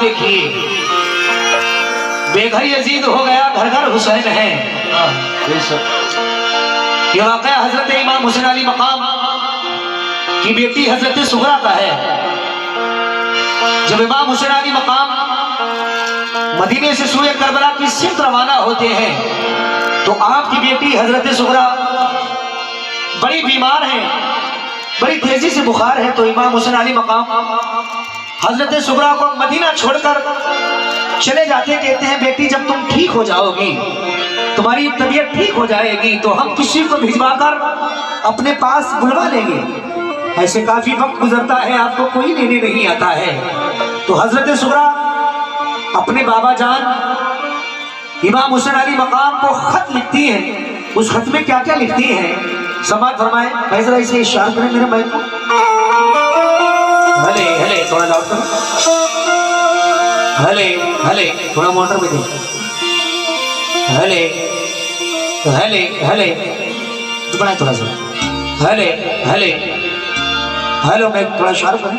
देखिए, बेघर यजीद हो गया, घर घर हुसैन है। ये वाकया हजरत इमाम हुसैन अली मकाम की बेटी हजरत सुगरा का है। जब इमाम हुसैन अली मकाम मदीने से सूए करबला की सिमत रवाना होते हैं तो आपकी बेटी हजरत सुगरा बड़ी बीमार है, बड़ी तेजी से बुखार है। तो इमाम हुसैन अली मकाम हजरत सुगरा को मदीना छोड़कर चले जाते, कहते हैं बेटी जब तुम ठीक हो जाओगी, तुम्हारी तबीयत ठीक हो जाएगी तो हम किसी को भिजवाकर अपने पास बुलवा लेंगे। ऐसे काफी वक्त गुजरता है, आपको कोई लेने नहीं आता है। तो हजरत सुगरा अपने बाबा जान इमाम हुसैन अली मकाम को खत लिखती है। उस खत में क्या क्या लिखती है समाज फरमाए, भाई जरा इसे इशारा करें मेरे भाई को। हले हले थोड़ा लाउड करो, हले हले थोड़ा मोटर में दो, हले हले हले तो बनाए थोड़ा सा, हले हले हेलो मैं थोड़ा इशारा करें।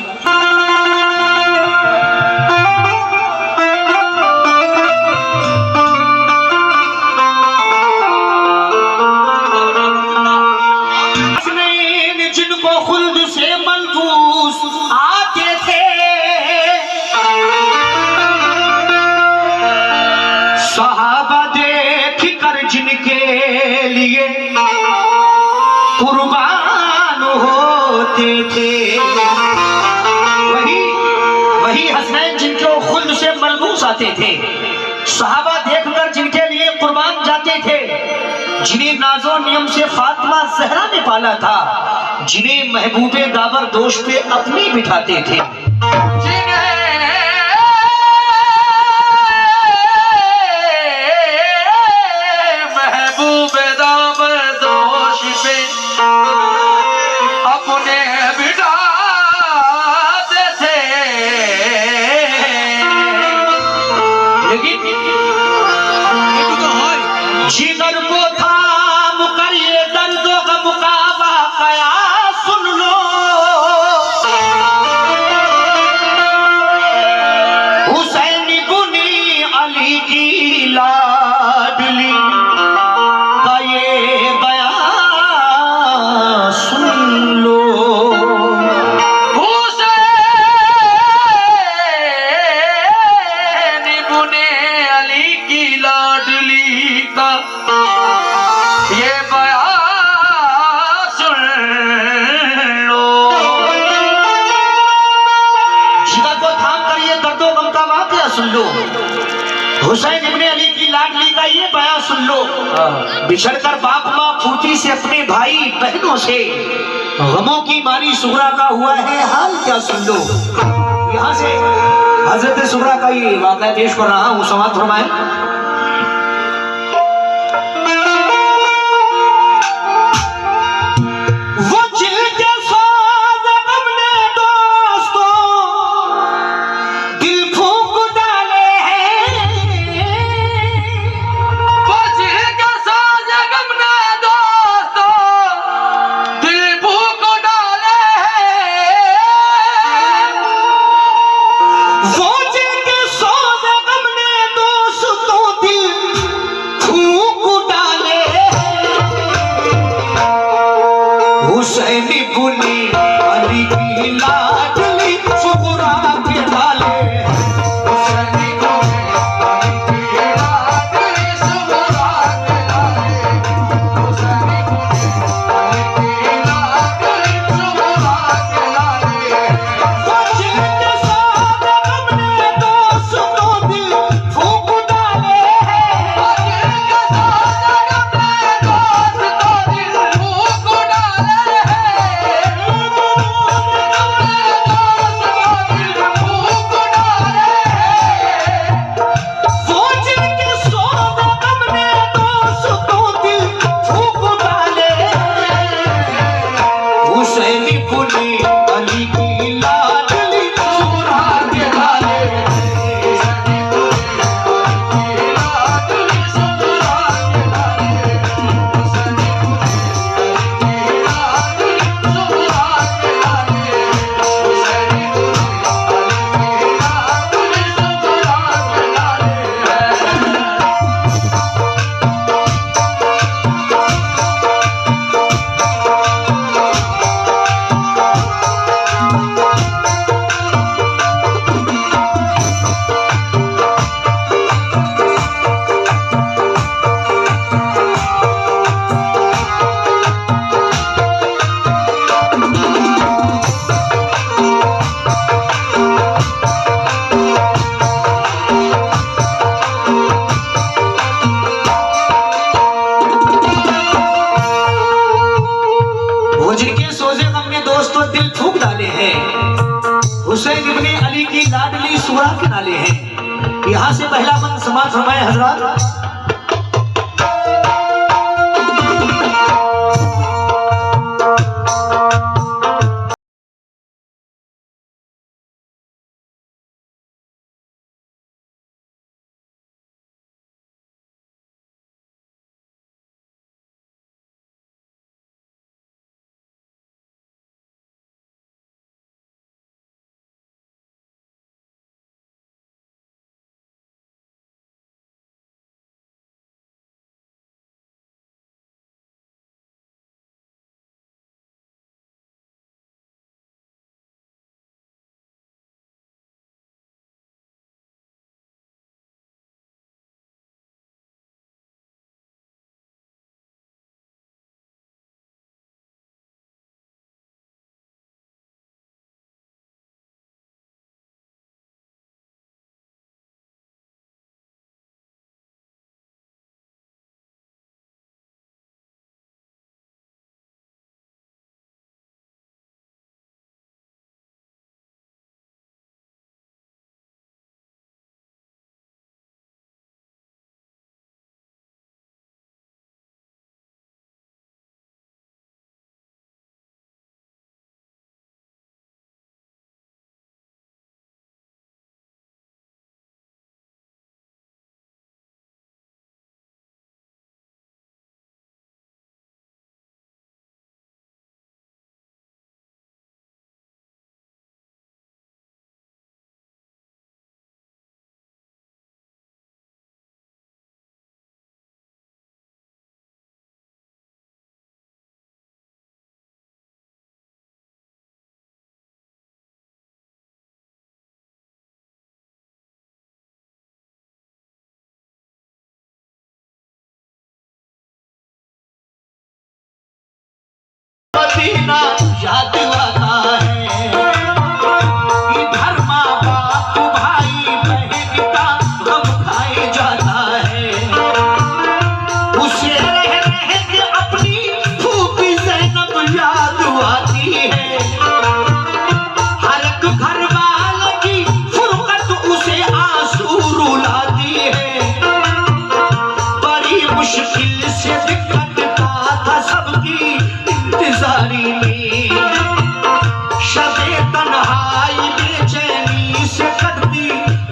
जिनके लिए कुर्बान होते थे, वही हसनैन जिनके खुल्द से मलबूस आते थे, सहाबा देखकर जिनके लिए कुर्बान जाते थे, जिन्हें नाजो नियम से फातिमा ज़हरा ने पाला था, जिन्हें महबूबे दाबर दोष पे अपनी बिठाते थे, अपने बिठाते थे। लेकिन जिगर को थाम कर ये दर्दों का मुकाबला कया सुन लो, हुसैन बुनी अली की लाडली का ये बयान सुन लो। हुसैन बुने अली की लाडली का ये बयान सुन लो। जिगर को थाम कर ये दर्दो गम का वाकया सुन लो, हुसैन इब्ने अली की लाडली का ये बयान सुन लो। बिछड़कर बाप माँ फूटी से अपने भाई बहनों से गमों की मारी सुगरा का हुआ है हाल क्या सुन लो। यहाँ से हजरत सुगरा का ये वाकया पेश कर रहा हूँ, समाज फरमाए। हुसैन इब्ने अली की लाडली सुगरा के नाले हैं। यहाँ से पहला मन समाज फरमाए हजरात। मदीना याद आता है, इधर माँ बाप भाई बहन का गम खाए जाता है। उसे रह रह के अपनी फूफी ज़ैनब याद आती है। हर एक घर वाले की फुरकत उसे आंसू रुलाती है। बड़ी मुश्किल से दिक्कत था सबकी इंतजारी में, शबे तन्हाई बेचैनी से कटती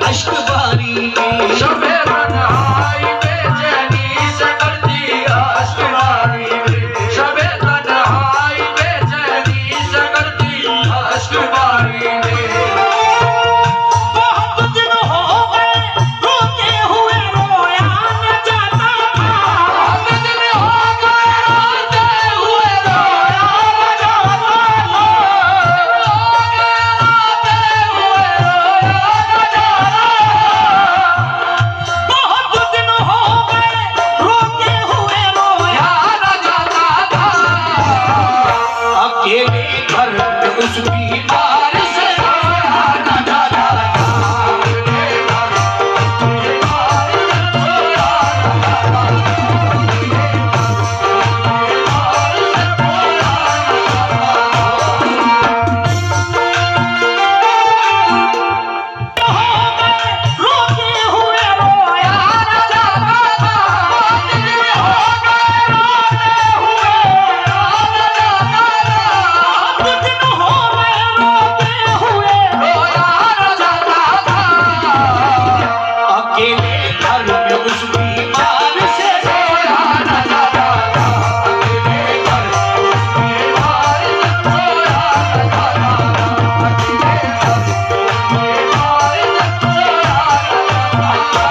अश्क बारी में, शबे तन्हाई बेचैनी से कटती अश्क बारी में, शबे तन्हाई बेचैनी से कटती अश्क बारी में। बहुत दिन हो गए रोते हुए रोया न जाता था, बहुत दिन हो गए रोते हुए रोया न जाता था, बहुत दिन हो गए रोते हुए रोया न जाता था। अकेले घर में उस बीमार से रोया न जाता था। रोते हुए रोया न जाता था, दिन हो गए रोते हुए रोया न जाता था, दिन हो गए रोते हुए रोया न जाता था। अकेले घर में उस बीमार से रोया न जाता था, अकेले घर में उस बीमार से रोया न जाता था, अकेले घर में उस बीमार से रोया न जाता था।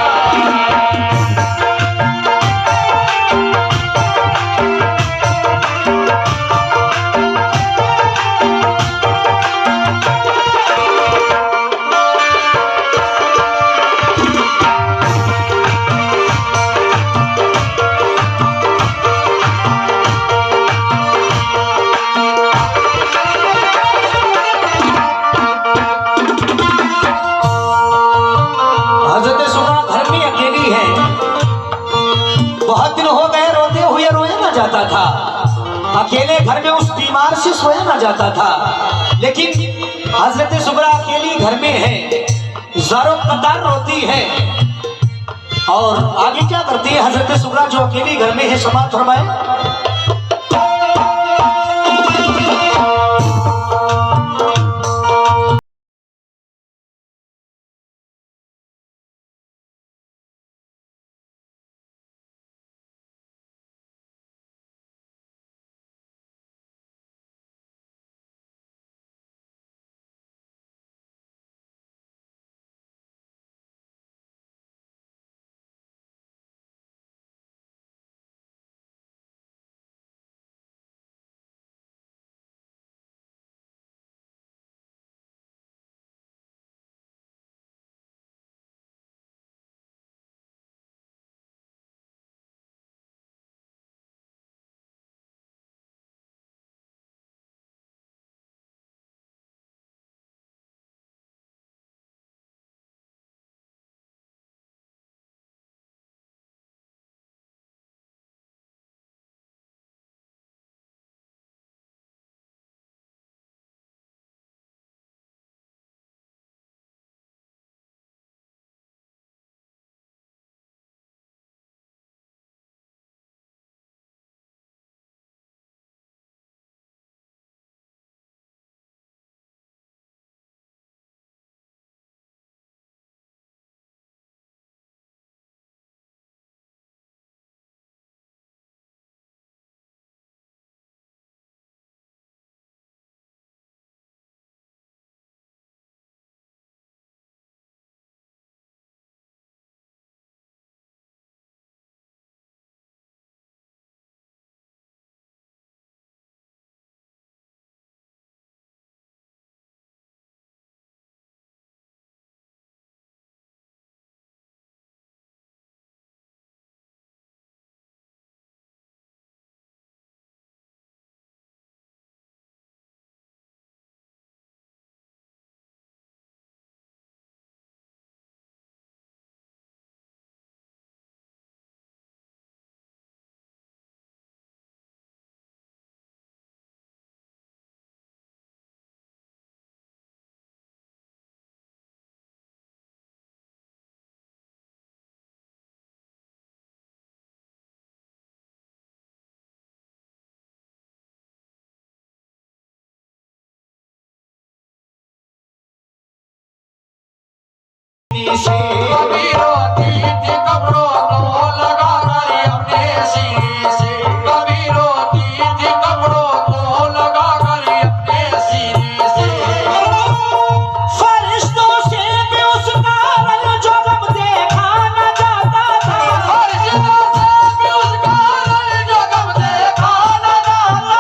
हजरत सुगरा घर में अकेली है। बहुत दिन हो गए रोते हुए रोया ना जाता था, अकेले घर में उस बीमार से सोया ना जाता था। लेकिन हजरत सुगरा अकेली घर में है, ज़ारो कतार रोती है। और आगे क्या करती है हजरत सुगरा जो अकेली घर में है, समाप्त फरमाए। कभी रोती थी कपड़ों को लगा कर अपने सीने से, कभी रोती थी कपड़ों को लगा कर अपने सीने से। फरिश्तों से भी उसका रंग जो गम देखा न जाता था, फरिश्तों से भी उसका रंग जो गम देखा न जाता था,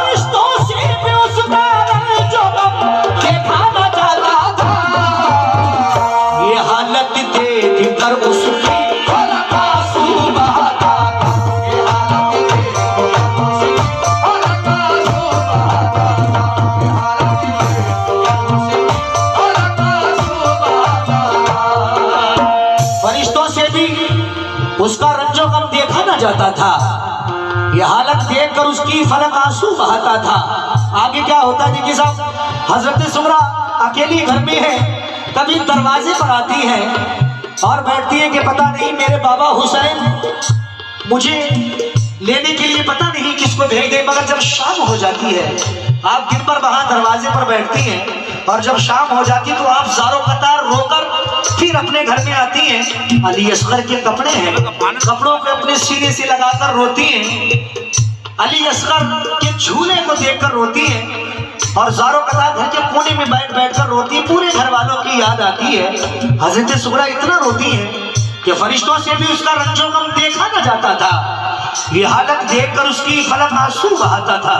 फरिश्तों से भी उसका रंग जो गम देखा न जाता था। ये हालत देख कर उसकी फलक आंसू बहाता था, ये हालत देख कर उसकी फलक आंसू बहाता था, ये हालत देख कर उसकी फलक आंसू बहाता था। फरिश्तों से भी उसका रंजो गम देखा न जाता था। यह हालत देखकर उसकी फलक आंसू बहाता था। आगे क्या होता है देखिए साहब, हजरत सुमरा अकेली घर में है, कभी दरवाजे पर आती है और बैठती है कि पता नहीं मेरे बाबा हुसैन मुझे लेने के लिए पता नहीं किसको भेज दे। मगर जब शाम हो जाती है, आप दिन भर वहां दरवाजे पर बैठती हैं और जब शाम हो जाती तो आप ज़ारो कतार रोकर फिर अपने घर में आती हैं। अली असगर के कपड़े हैं, कपड़ों पे अपने सीने से लगाकर रोती हैं। अली असगर के झूले को देखकर रोती हैं और ज़ारो कतार घर के कोने में बैठ बैठकर रोती है। पूरे घर वालों की याद आती है। हजरत सुगरा इतना रोती है कि फरिश्तों से भी उसका रंजो गम देखा न जाता था। ये हालत देखकर उसकी फलक आंसू बहाता था।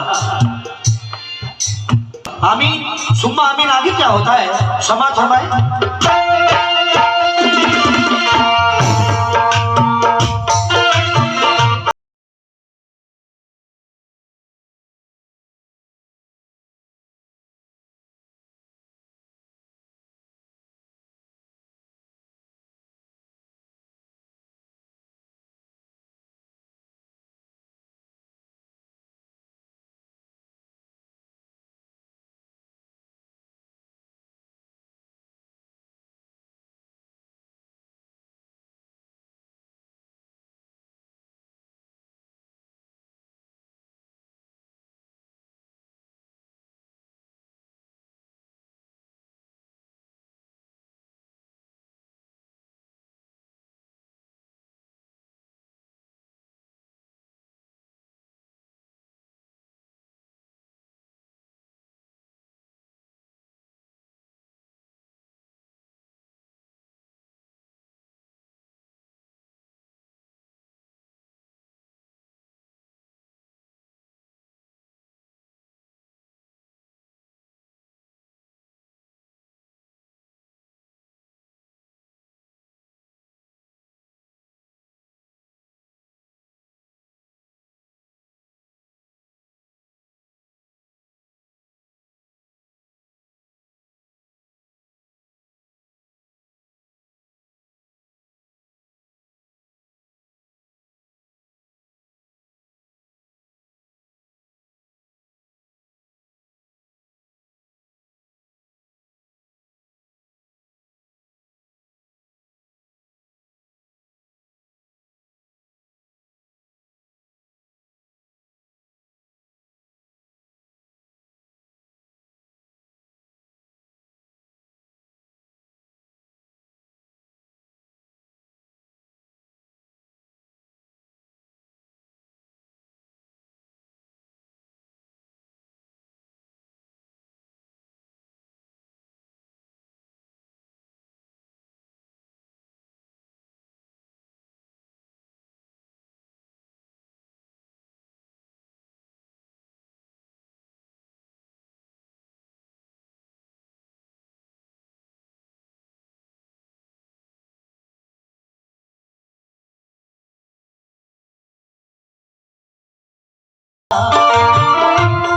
आमीन सुम्मा आमीन। आगे क्या होता है समाप्त फरमाए।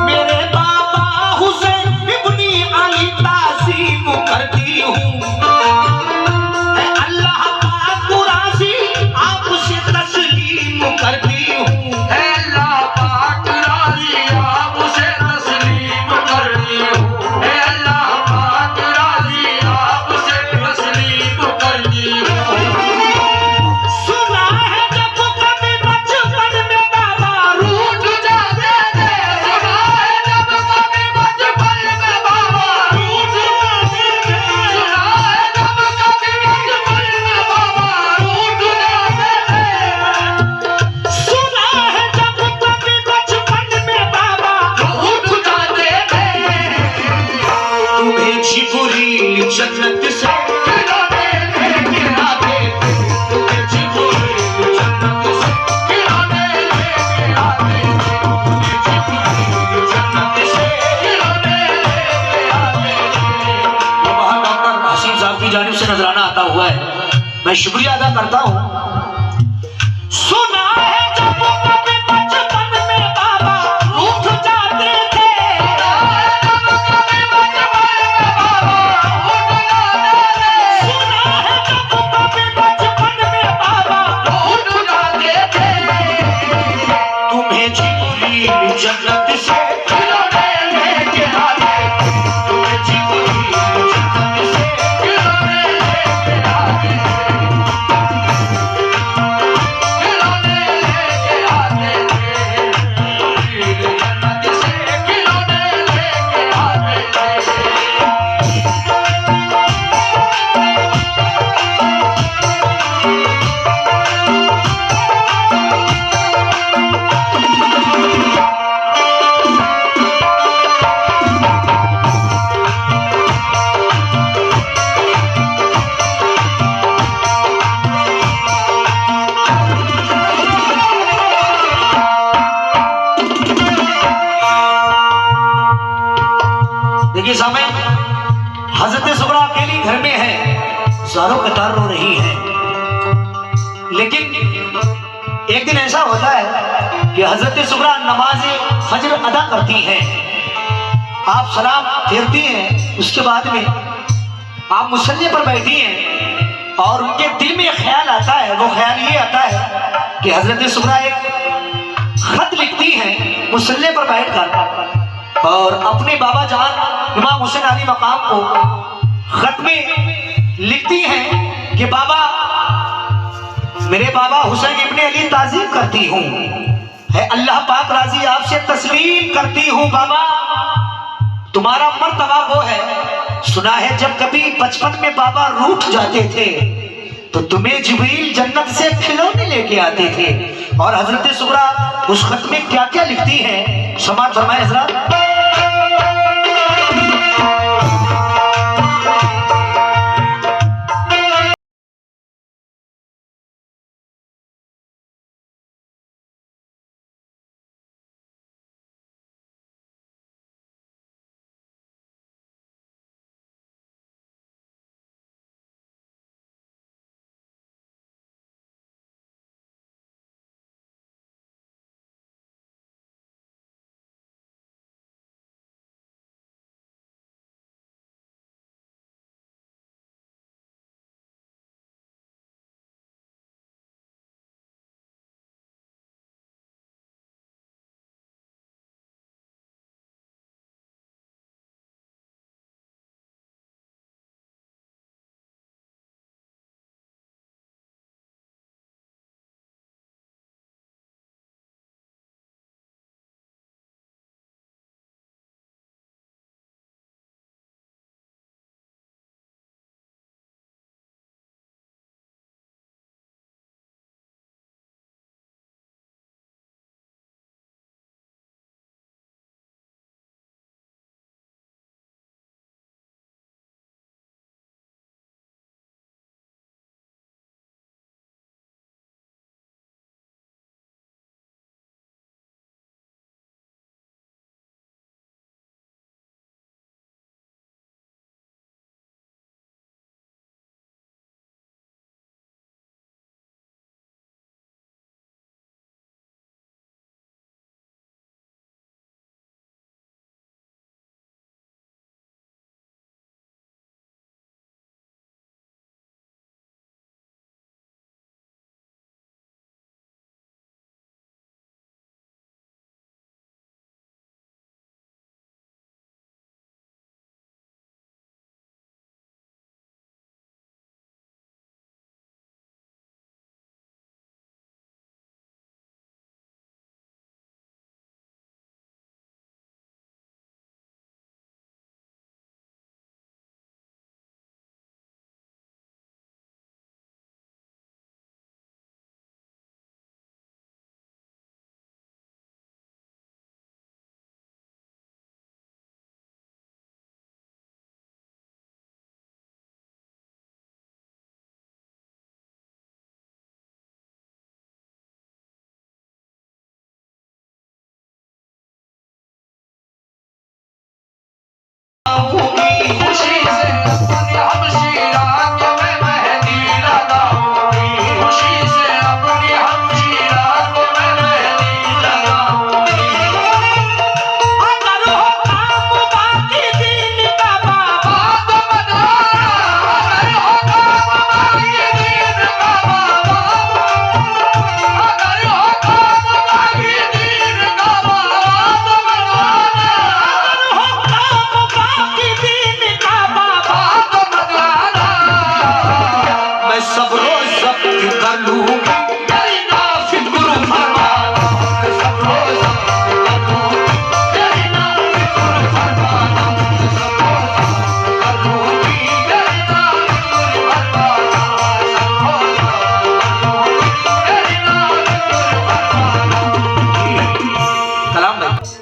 मेरे बाबा हुसैन इब्नी अली ताज़ीम करती हूँ, है अल्लाह पाक राज़ी आपसे तस्लीम करती हूँ। है अल्लाह पाक राज़ी आपसे तस्लीम करती हूँ। है अल्लाह पाक राज़ी आपसे तस्लीम करती हूँ। सुना है जब कभी बचपन में बाबा रूठ जाते थे, सुना है जब कभी बचपन में बाबा रूठ जाते थे, सुना है जब कभी बचपन में बाबा रूठ जाते थे, सुना है जब कभी बचपन में बाबा रूठ जाते थे। तुम्हें जिब्रील जन्नत से खिलौने लेके आते थे, तुम्हें जिब्रील जन्नत से खिलौने लेके आते थे, तुम्हें जिब्रील जन्नत से खिलौने लेके आते थे। ये वहाँ डॉक्टर हसीन साहब की जानिब से नजराना आता हुआ है, मैं शुक्रिया अदा करता हूँ। सुना है जब कभी बचपन में बाबा रूठ जाते थे, सुना है जब कभी बचपन में बाबा तुम्हें जिब्रील जन्नत से तुम्हें जिब्रील जन्नत से देखिए सामने हजरत सुगरा अकेली घर में है, सारों कतार रो रही है, लेकिन एक दिन ऐसा होता है कि हजरत सुगरा नमाज फजर अदा करती हैं, आप सलाम फेरती हैं, उसके बाद में आप मुसल्ले पर बैठी हैं और उनके दिल में एक ख्याल आता है, वो ख्याल ये आता है कि हजरत सुगरा एक खत लिखती हैं मुसल्ले पर बैठकर और अपने बाबा जान इमाम हुसैन अली मकाम को खत में लिखती हैं कि बाबा, मेरे बाबा हुसैन इब्ने अली ताज़ीम करती हूँ, है अल्लाह पाक राज़ी आपसे तस्लीम करती हूँ। बाबा तुम्हारा मर्तबा वो है, सुना है जब कभी बचपन में बाबा रूठ जाते थे तो तुम्हें जिब्रील जन्नत से खिलौने लेके आते थे। और हजरत सुगरा उस खत में क्या क्या लिखती हैं, समाज फरमाए हजरत।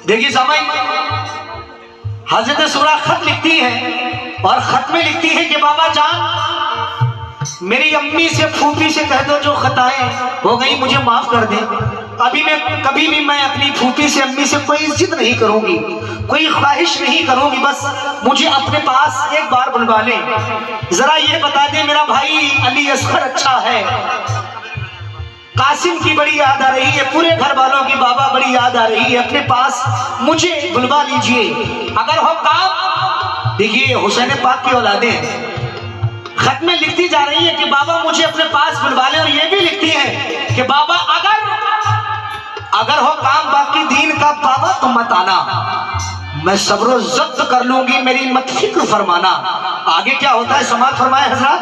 देखिए समय हजरत सुगरा खत लिखती है और खत में लिखती है कि बाबा जान मेरी अम्मी से फूफी से कह दो जो खताएं हो गई मुझे माफ कर दे। कभी भी मैं अपनी फूफी से अम्मी से कोई इज्जत नहीं करूंगी, कोई ख्वाहिश नहीं करूंगी, बस मुझे अपने पास एक बार बुलवा ले। जरा ये बता दे मेरा भाई अली असगर अच्छा है, कासिम की बड़ी याद आ रही है, पूरे घर वालों की बाबा बड़ी याद आ रही है, अपने पास मुझे बुलवा लीजिए। अगर हो काम, देखिए हुसैन पाक की औलादे खत में लिखती जा रही है कि बाबा मुझे अपने पास बुलवा ले, और ये भी लिखती है कि बाबा अगर हो काम बाकी दीन का बाबा तुम मत आना, मैं सब्रो जब्त कर लूंगी, मेरी मत फिक्र फरमाना। आगे क्या होता है समाज फरमाए हजरत।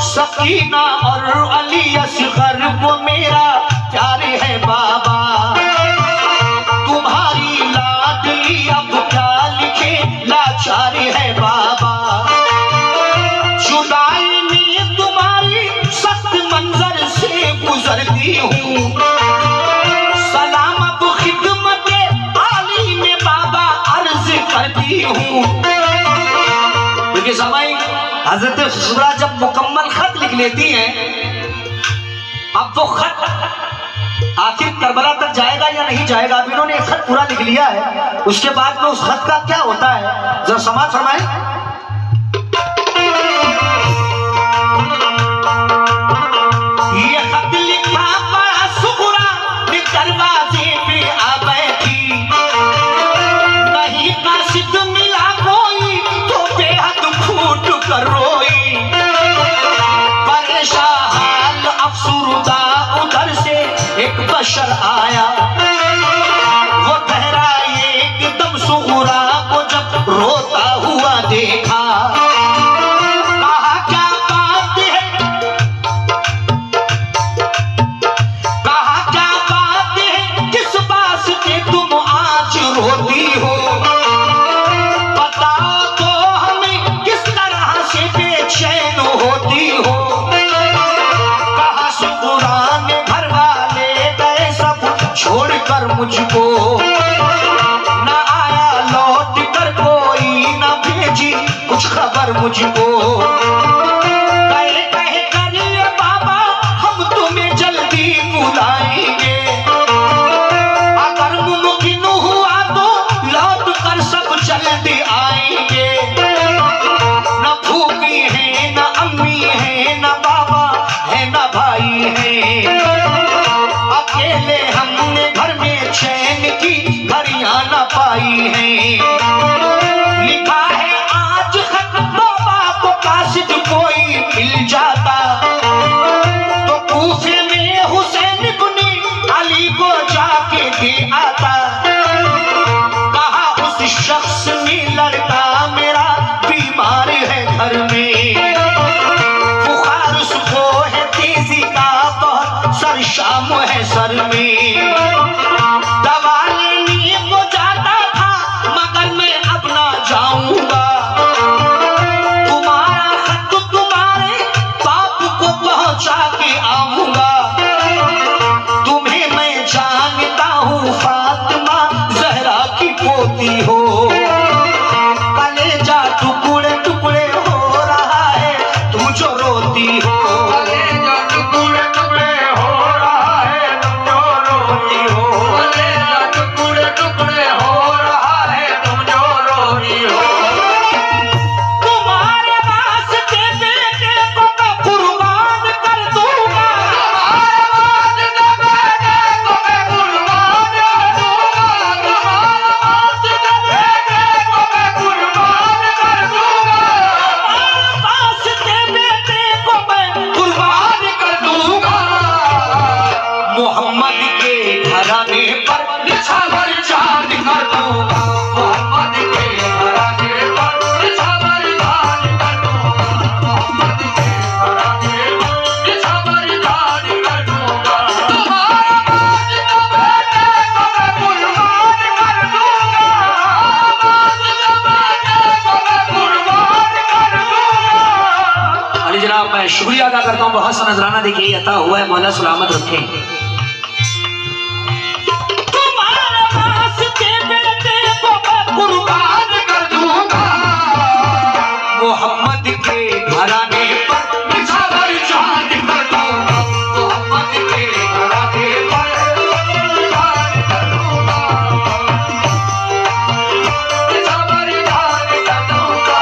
सकीना और अली असगर वो मेरा प्यार है बाबा, तुम्हारी लाडली अब क्या लिखे लाचार है बाबा, जुदाई में तुम्हारी सख्त मंजर से गुजरती हूँ, सलाम अब खिदमत आली में बाबा अर्ज करती हूँ। देखिए समय हजरत सुगरा जब मुकम्मल खत लिख लेती हैं, अब वो खत आखिर करबला तक जाएगा या नहीं जाएगा। अब इन्होंने एक खत पूरा लिख लिया है, उसके बाद में उस खत का क्या होता है जरा समाज फरमाए। ये खत लिखा बड़ा सुगरा ने दरवाजे पे आ बैठी, नहीं काशिद मिला कोई तो बेहद फूट कर रोई, परेशान हाल अफसुरदा उधर से एक बशर आया, वो ठहरा एकदम सुगरा को जब रोता हुआ देखा, कहा क्या बात है, कहा क्या बात है, किस बात से तुम आज रोती हो, बताओ तो हमें किस तरह से बेचैन होती हो। कहा सुगरा ने घर वाले गए सब छोड़कर मुझको, न आया लौट कर कोई, न भेजी कुछ खबर मुझको, कहे कहे करिए बाबा हम तुम्हें जल्दी बुलाएंगे, अगर मुमकिन हुआ तो लौट कर सब जल्दी आएंगे, न फूफी है न अम्मी है न बाबा है न भाई है, अकेले हमने घर में चैन की घड़ियां न पाई है। लिखा है आज खत बाबा को काशिद कोई मिल जाता, तो कूफे में हुसैन इब्ने अली को जाके दे आता, कहा उस शख्स में लड़का मेरा बीमार है घर में, बुखार उसको है तेजी का बहुत सर शाम है सर में, दवा लेने को जाता था मगर मैं अब ना जाऊंगा, तुम्हारा खत तुम्हारे बाप को पहुंचा के आऊंगा, तुम्हें मैं जानता हूँ फातिमा जहरा की पोती हो, कलेजा टुकड़े टुकड़े हो रहा है तुम जो रोती हो, कलेजा टुकड़े टुकड़े हो रहा है तुम जो रोती हो, कलेजा टुकड़े टुकड़े हो रहा है तुम जो रोती हो, तुम्हारे वास्ते बेटे को मैं कुर्बान कर दूंगा, तुम्हारे वास्ते बेटे को मैं कुर्बान कर दूंगा, तुम्हारे वास्ते बेटे को मैं जनाब मैं शुक्रिया अदा करता हूँ, बहुत सा नजराना देखिए अता हुआ है, मौला सलामत रखे। कुर्बान कर दूंगा मोहम्मद के घराने पर निछावर जान कर दूंगा मोहम्मद के घराने पर जान कर दूंगा निछावर जान कर दूंगा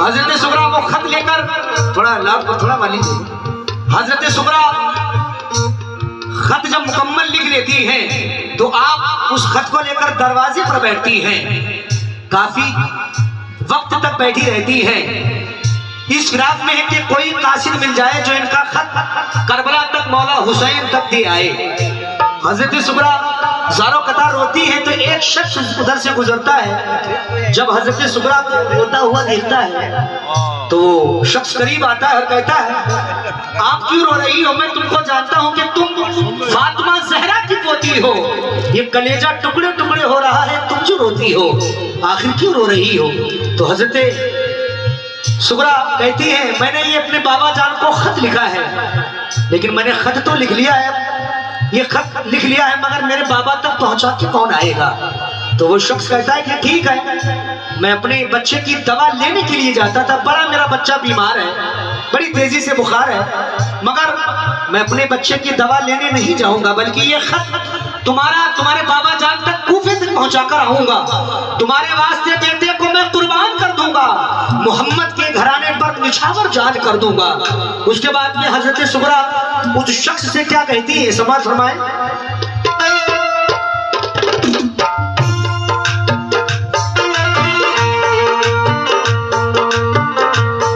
हजरत सुगरा वो खत लेकर थोड़ा लाभ को थोड़ा वाली हजरत सुगरा खत जब मुकम्मल लिख लेती हैं तो आप उस खत को लेकर दरवाजे पर बैठती हैं, काफी वक्त तक बैठी रहती हैं, इस फिराक में है कि कोई कासिद मिल जाए जो इनका खत करबला तक मौला हुसैन तक दे आए। हजरत सुगरा जारो कतार रोती है तो एक शख्स उधर से गुजरता है, जब हजरत सुगरा को रोता हुआ देखता है तो वो शख्स करीब आता है और कहता है आप क्यों रो रही हो, मैं तुमको जानता हूं कि तुम फातिमा ज़हरा की पोती हो, ये कलेजा टुकड़े टुकड़े हो रहा है, तुम क्यों रोती हो, आखिर क्यों रो रही हो। तो हजरत सुगरा कहती है मैंने ये अपने बाबा जान को खत लिखा है, लेकिन मैंने खत तो लिख लिया है, ये खत लिख लिया है, मगर मेरे बाबा तक पहुंचा के कौन आएगा। तो वो शख्स कहता है कि ठीक है, मैं अपने बच्चे की दवा लेने के लिए जाता था, बड़ा मेरा बच्चा बीमार है, बड़ी तेजी से बुखार है, मगर मैं अपने बच्चे की दवा लेने नहीं जाऊंगा, बल्कि ये खत तुम्हारे बाबा जान तक कूफे तक पहुंचा कर आऊंगा, तुम्हारे वास्ते बेटे को मैं कुर्बान कर दूंगा, मोहम्मद के घराने पर निछावर जान कर दूंगा। उसके बाद में हजरत सुगरा उस शख्स से क्या कहती है, समाज फरमाए।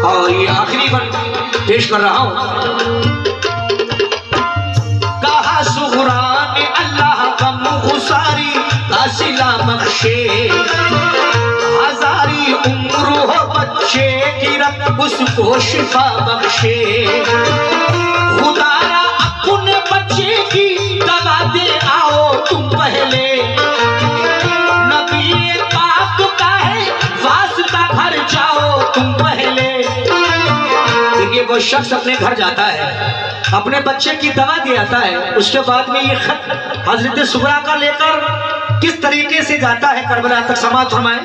और ये आखिरी बन पेश कर रहा हूं। कहा सुगरा ने अल्लाह का मुखसारी का सिला बख्शे, हजारी उम्र हो बच्चे की रब उसको शिफा बख्शे, खुदारा अपने बच्चे की दवा दे आओ तुम पहले, नबी पाक का है वास्ता घर जाओ तुम पहले। देखिए वो शख्स अपने घर जाता है, अपने बच्चे की दवा दे आता है, उसके बाद में ये खत हजरत सुगरा का लेकर किस तरीके से जाता है करबला तक, समाज फरमाए।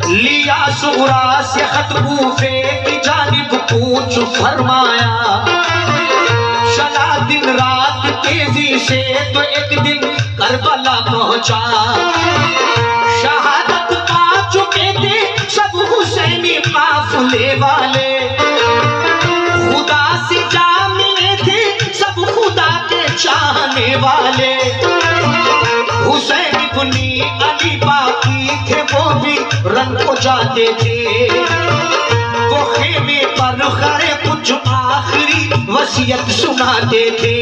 लिया सुगरा से खत कूफे की जानिब कूच फरमाया, चला दिन रात तेजी से तो एक दिन करबला पहुंचा, शहादत पा चुके थे सब हुसैनी काफिले वाले, खुदा से जा मिले थे सब खुदा के चाहने वाले, हुसैन इब्नी अली बाकी थे वो भी रंग को जाते थे, वो खेमे पर खड़े कुछ आखिरी वसीयत सुनाते थे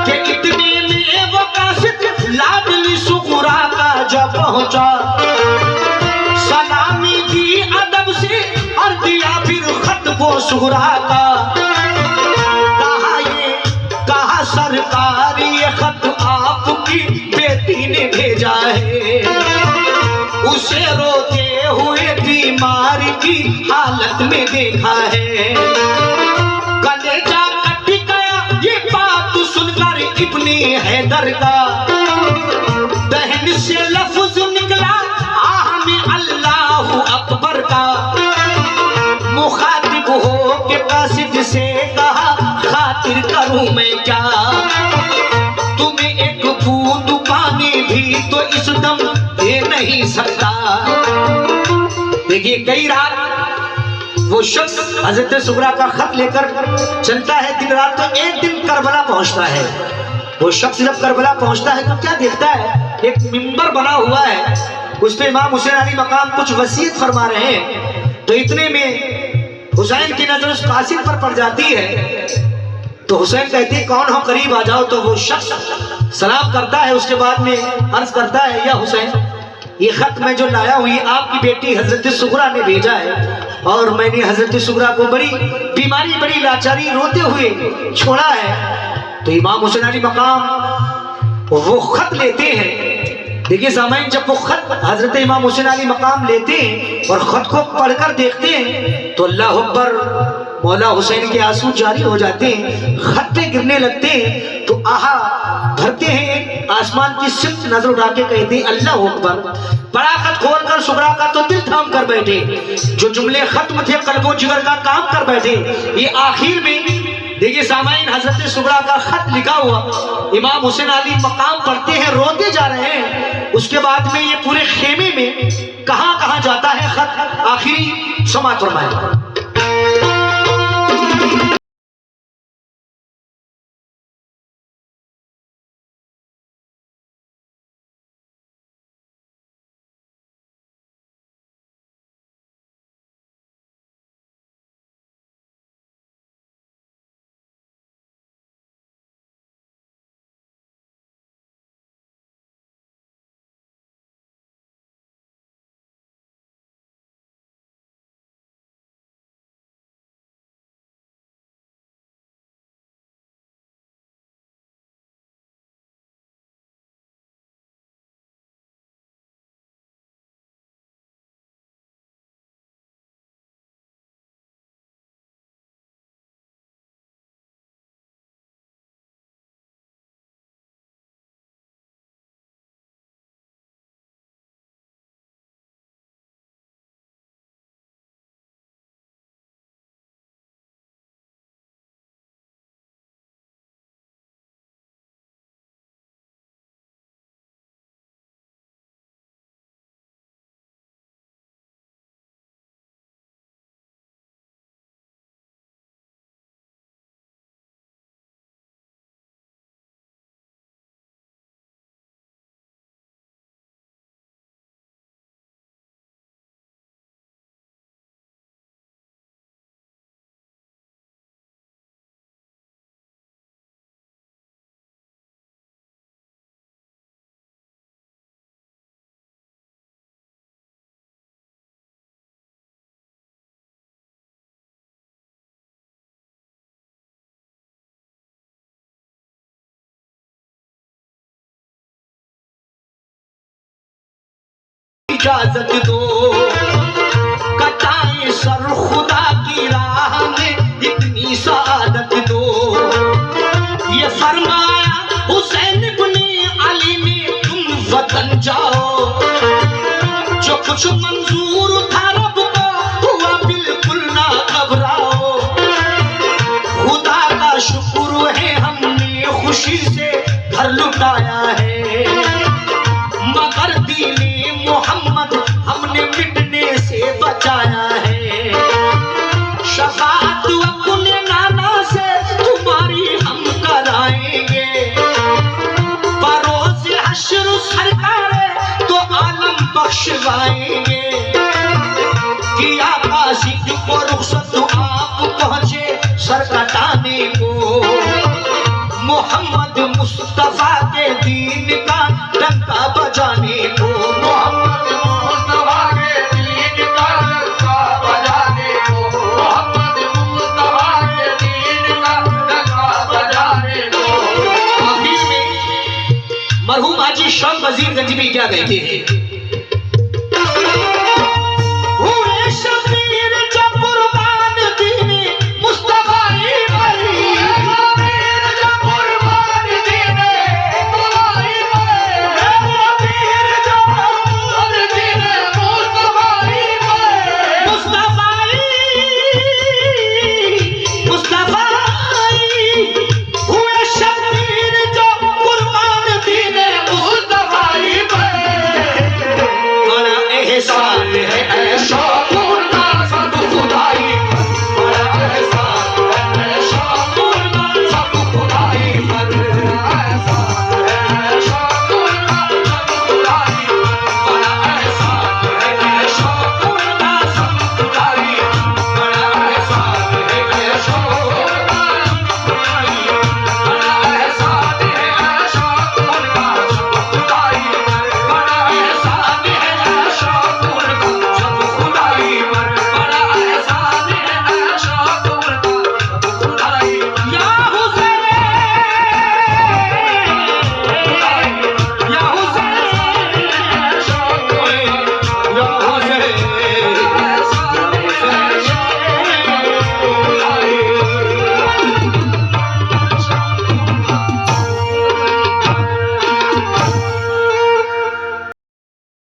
कि इतने में वो कासिद लाडली सुगरा का जब पहुंचा, सलामी दी अदब से और दिया फिर खत वो सुगरा का, कहा सरकार ये खत आपकी बेटी ने भेजा है, उसे रोते हुए बीमार की हालत में देखा है, कलेजा कट गया ये बात सुनकर इब्ने हैदर का, दहन से लफ्ज निकला आह में अल्लाह अकबर का, मुखातिब हो के कासिद से कहा खातिर करूं मैं क्या, तुम्हें एक बूंद पानी भी तो इस दम दे नहीं सकता। देखिए कई रात वो शख्स हजरत सुगरा का खत लेकर चलता है दिन रात, तो एक दिन करबला पहुंचता है। वो शख्स जब करबला पहुंचता है तो क्या देखता है, एक मिंबर बना हुआ है, उस पे इमाम हुसैन अली मकाम कुछ वसीयत फरमा रहे हैं। तो इतने में हुसैन की नजर उस कासिद पर पड़ जाती है तो हुसैन कहती है कौन हो, करीब आ जाओ। तो वो शख्स सलाम करता है, उसके बाद में अर्ज करता है या हुसैन, ये खत मैं जो लाया हुई आपकी बेटी हजरत सुगरा ने भेजा है और मैंने हजरत सुगरा को बड़ी बीमारी, बड़ी लाचारी रोते हुए छोड़ा है। तो इमाम हुसैन अली मकाम वो खत लेते हैं। देखिए सामाइन, जब वो खत हजरत इमाम हुसैन अली मकाम लेते हैं और खत को पढ़कर देखते हैं तो अल्लाह अकबर, मौला हुसैन के आंसू जारी हो जाते हैं, खत पे गिरने लगते हैं। तो आहा भरते हैं, आसमान की सिर्फ नजर उठा के कहते हैं अल्लाह अकबर। बड़ा खत खोलकर सुगरा का तो दिल थाम कर बैठे, जो जुमले खत्म थे कल्बो जिगर का काम कर बैठे। ये आखिर में देखिए सामाइन, हजरत सुगरा का खत लिखा हुआ इमाम हुसैन अली मकाम पढ़ते हैं, रोते जा रहे हैं। उसके बाद में ये पूरे खेमे में कहां कहां जाता है खत, आखिरी समात फरमाए। इजाजत दो, कटाए सर खुदा की राह में इतनी सादत दो। ये फरमाया हुसैन इब्ने अली ने तुम वतन जाओ, जो कुछ मंजूर था रब को हुआ बिल्कुल ना घबराओ। खुदा का शुक्र है हमने खुशी से घर लुटाया है, मगर दीने मोहम्मद हमने मिटने से बचाया है। शफाअत अपने नाना से तुम्हारी हम कराएंगे, बरोज़ हश्र सरकार तो आलम बख्शवाएंगे। किया कासिद को रुखसत आप पहुंचे सर कटाने को, मोहम्मद मुस्तफा के दीन का डंका बजाने को। मोहम्मद मुस्तफा के दीन का डंका बजाने को, मोहम्मद मुस्तफा के दीन का डंका बजाने को। आखिर में मरहूम हाजी शौक वजीर गंज भी क्या कहते हैं,